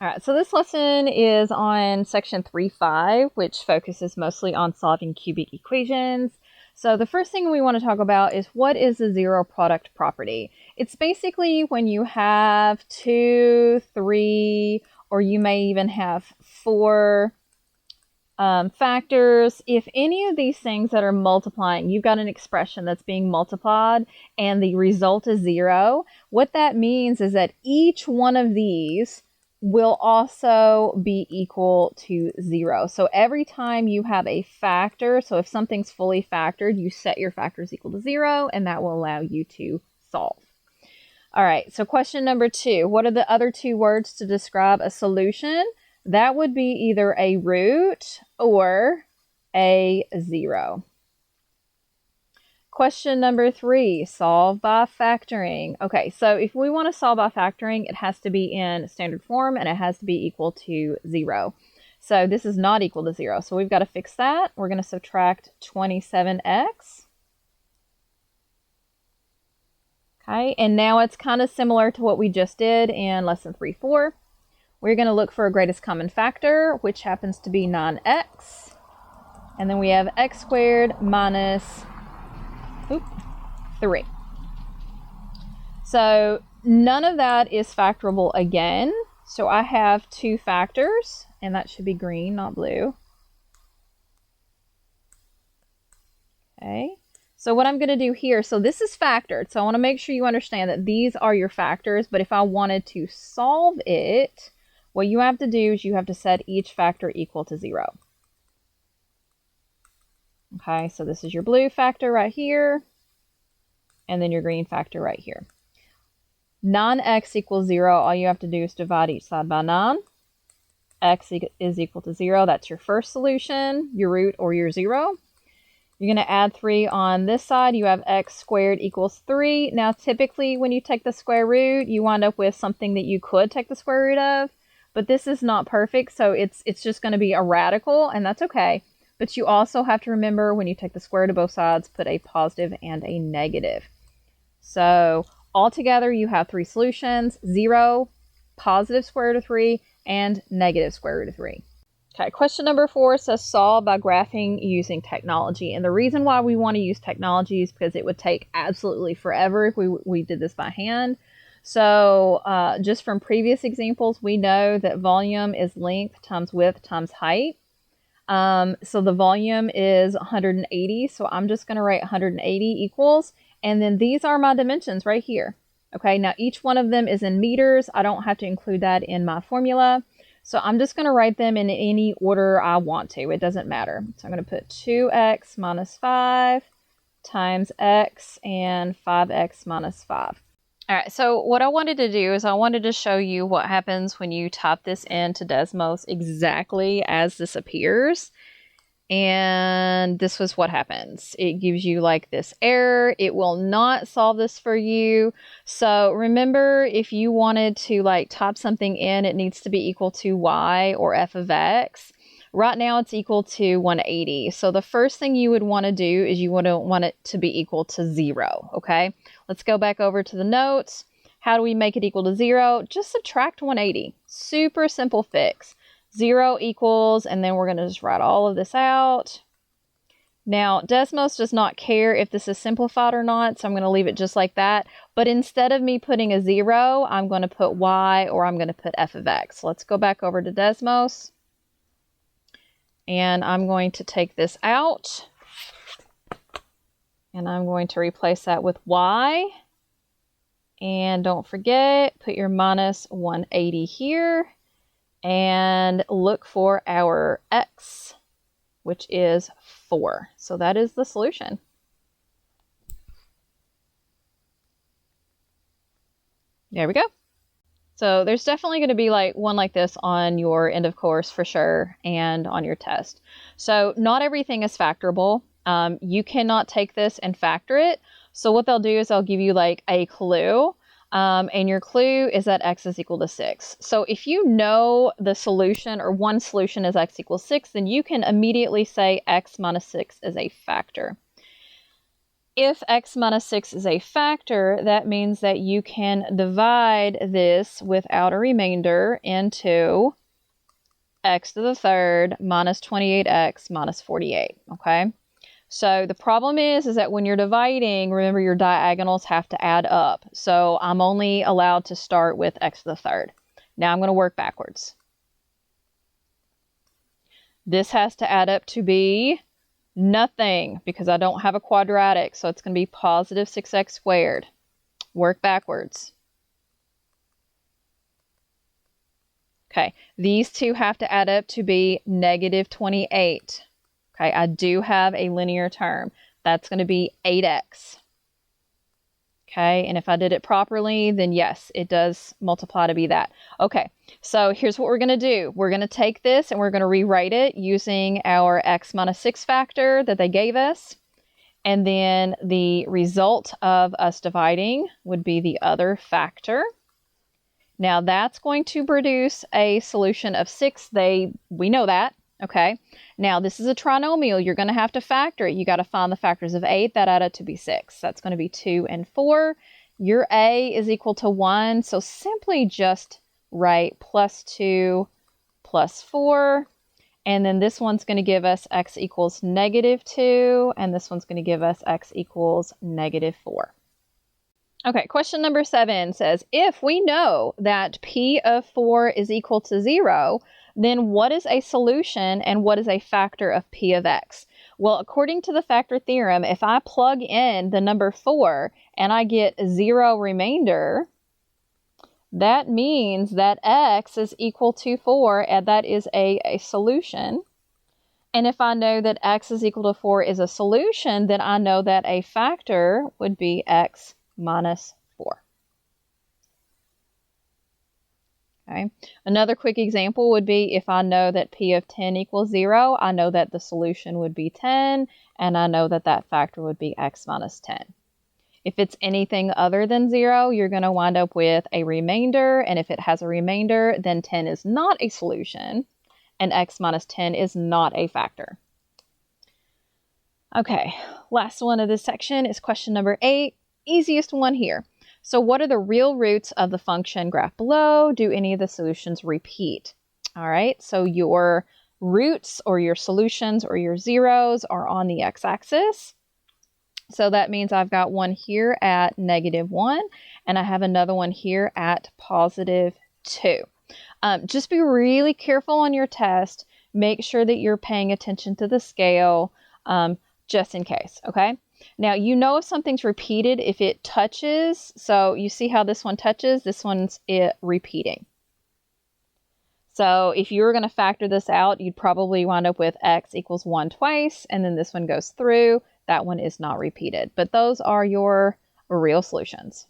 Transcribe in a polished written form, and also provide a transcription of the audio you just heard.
All right, so this lesson is on section 3.5, which focuses mostly on solving cubic equations. So the first thing we want to talk about is what is the zero product property? It's basically when you have 2, 3, or you may even have 4 factors. If any of these things that are multiplying, you've got an expression that's being multiplied and the result is 0, what that means is that each one of these will also be equal to 0. So every time you have a factor, so if something's fully factored, you set your factors equal to 0, and that will allow you to solve. All right, so question number 2. What are the other 2 words to describe a solution? That would be either a root or a 0. Question number 3, solve by factoring. Okay, so if we want to solve by factoring, it has to be in standard form and it has to be equal to 0. So this is not equal to 0, so we've got to fix that. We're going to subtract 27x. Okay, and now it's kind of similar to what we just did in lesson 3.4. We're going to look for a greatest common factor, which happens to be 9x. And then we have x squared minus 3. So none of that is factorable again. So I have 2 factors, and that should be green, not blue. Okay. So what I'm going to do here, so this is factored. So I want to make sure you understand that these are your factors. But if I wanted to solve it, what you have to do is you have to set each factor equal to 0. Okay, so this is your blue factor right here, and then your green factor right here. 9x equals 0. All you have to do is divide each side by 9. X is equal to 0. That's your first solution, your root or your 0. You're going to add 3 on this side. You have x squared equals 3. Now, typically, when you take the square root, you wind up with something that you could take the square root of. But this is not perfect, so it's just going to be a radical, and that's okay. But you also have to remember when you take the square root of both sides, put a positive and a negative. So altogether, you have 3 solutions: 0, positive square root of 3, and negative square root of 3. Okay, question number 4 says solve by graphing using technology. And the reason why we want to use technology is because it would take absolutely forever if we did this by hand. So just from previous examples, we know that volume is length times width times height. So the volume is 180. So I'm just going to write 180 equals. And then these are my dimensions right here. Okay, now each one of them is in meters. I don't have to include that in my formula. So I'm just going to write them in any order I want to. It doesn't matter. So I'm going to put 2x minus 5 times x and 5x minus 5. All right, so what I wanted to do is I wanted to show you what happens when you type this into Desmos exactly as this appears. And this was what happens. It gives you like this error. It will not solve this for you. So remember, if you wanted to like type something in, it needs to be equal to y or f of x. Right now it's equal to 180. So the first thing you would want to do is you want it to be equal to 0, okay? Let's go back over to the notes. How do we make it equal to 0? Just subtract 180. Super simple fix. 0 equals, and then we're going to just write all of this out. Now, Desmos does not care if this is simplified or not, so I'm going to leave it just like that. But instead of me putting a 0, I'm going to put y or I'm going to put f of x. Let's go back over to Desmos. And I'm going to take this out. And I'm going to replace that with y. And don't forget, put your minus 180 here. And look for our x, which is 4. So that is the solution. There we go. So there's definitely going to be like one like this on your end of course for sure and on your test. So not everything is factorable. You cannot take this and factor it. So what they'll do is they'll give you like a clue. And your clue is that x is equal to 6. So if you know the solution or one solution is x equals 6, then you can immediately say x minus 6 is a factor. If x minus 6 is a factor, that means that you can divide this without a remainder into x to the third minus 28x minus 48, okay? So the problem is that when you're dividing, remember your diagonals have to add up. So I'm only allowed to start with x to the third. Now I'm going to work backwards. This has to add up to be nothing because I don't have a quadratic, so it's going to be positive 6x squared. Work backwards. Okay, these two have to add up to be negative 28. Okay, I do have a linear term. That's going to be 8x. Okay, and if I did it properly, then yes, it does multiply to be that. Okay, so here's what we're going to do. We're going to take this and we're going to rewrite it using our x minus 6 factor that they gave us. And then the result of us dividing would be the other factor. Now that's going to produce a solution of 6. We know that. Okay, now this is a trinomial. You're going to have to factor it. You got to find the factors of 8 that add up to be 6. That's going to be 2 and 4. Your a is equal to 1, so simply just write plus 2 plus 4. And then this one's going to give us x equals negative 2, and this one's going to give us x equals negative 4. Okay, question number 7 says, if we know that p of 4 is equal to 0, then what is a solution and what is a factor of p of x? Well, according to the factor theorem, if I plug in the number 4 and I get 0 remainder, that means that x is equal to 4, and that is a solution. And if I know that x is equal to 4 is a solution, then I know that a factor would be x minus 4. Okay. Another quick example would be if I know that p of 10 equals 0, I know that the solution would be 10, and I know that that factor would be x minus 10. If it's anything other than 0, you're going to wind up with a remainder, and if it has a remainder, then 10 is not a solution, and x minus 10 is not a factor. Okay, last one of this section is question number 8, easiest one here. So what are the real roots of the function graph below? Do any of the solutions repeat? All right, so your roots or your solutions or your zeros are on the x-axis. So that means I've got one here at negative 1, and I have another one here at positive 2. Just be really careful on your test. Make sure that you're paying attention to the scale just in case, okay? Now, you know if something's repeated if it touches. So you see how this one touches? This one's repeating. So if you were going to factor this out, you'd probably wind up with x equals 1 twice, and then this one goes through. That one is not repeated. But those are your real solutions.